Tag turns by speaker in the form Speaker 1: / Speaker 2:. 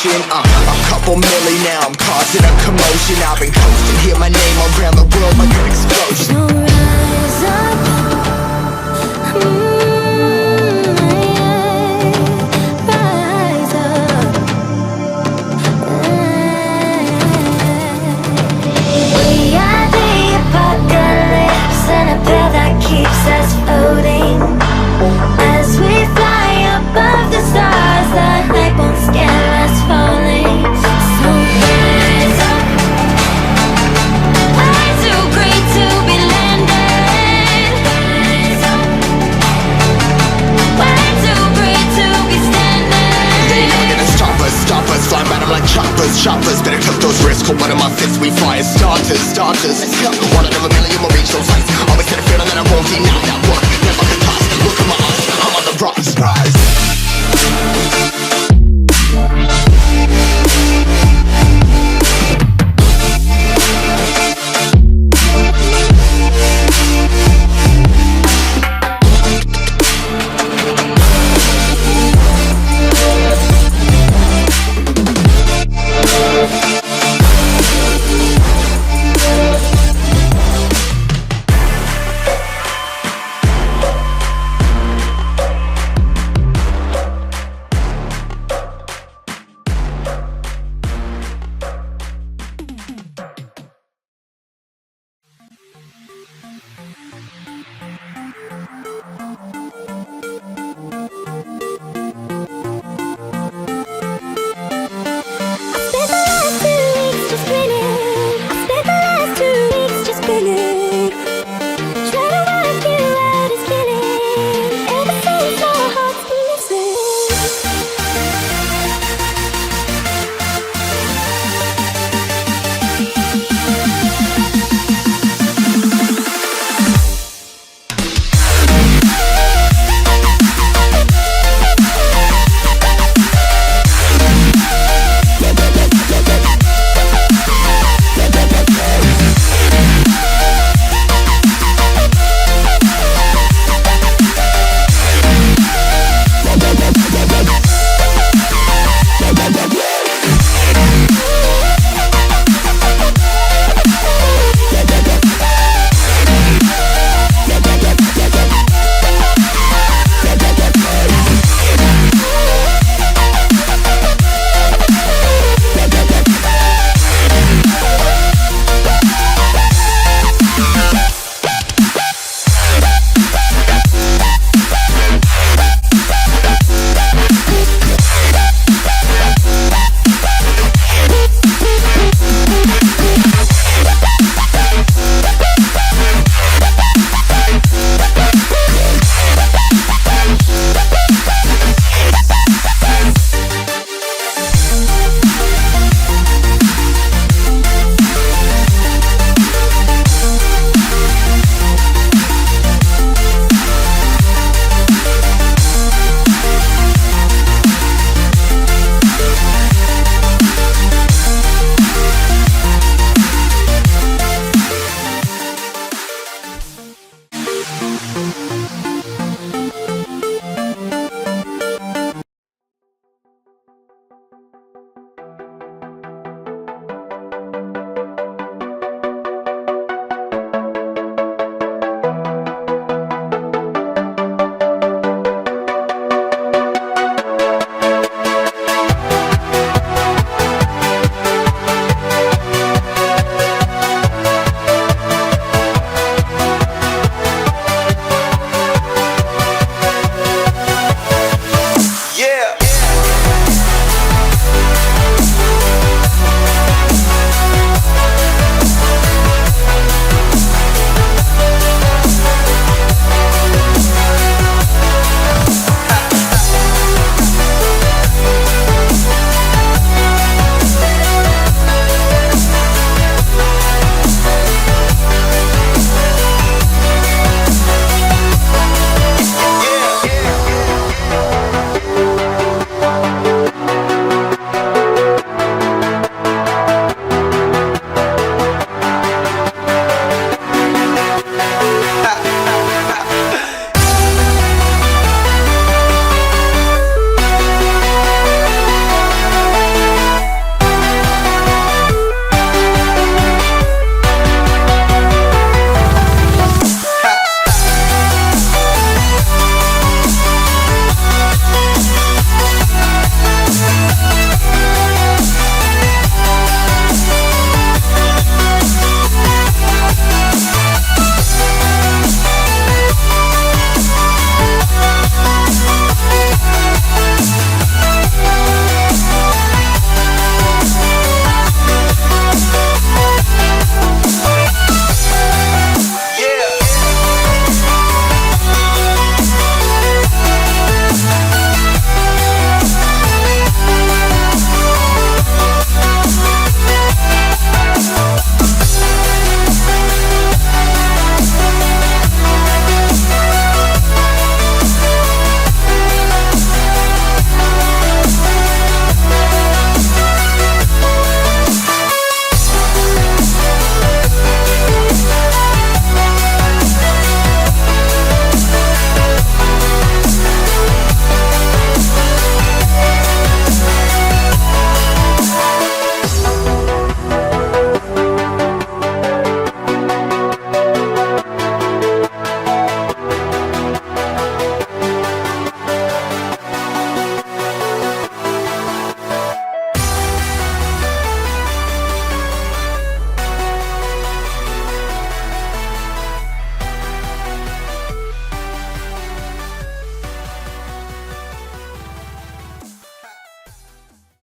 Speaker 1: motion. A couple milli now, I'm causing a commotion. I've been coasting, hear my name around the world like an explosion.
Speaker 2: So rise up, rise up. We are the apocalypse, and a pill that keeps us floating. As we fly above the stars, the hype won't scare us falling. So rise up. I'm too great to be landed. Rise up. Way too great to be standing.
Speaker 1: They ain't never gonna stop us, flying by them like choppers. Better took those risks, hold one of my fists, we fire starters. Let's go. One out of a million, we'll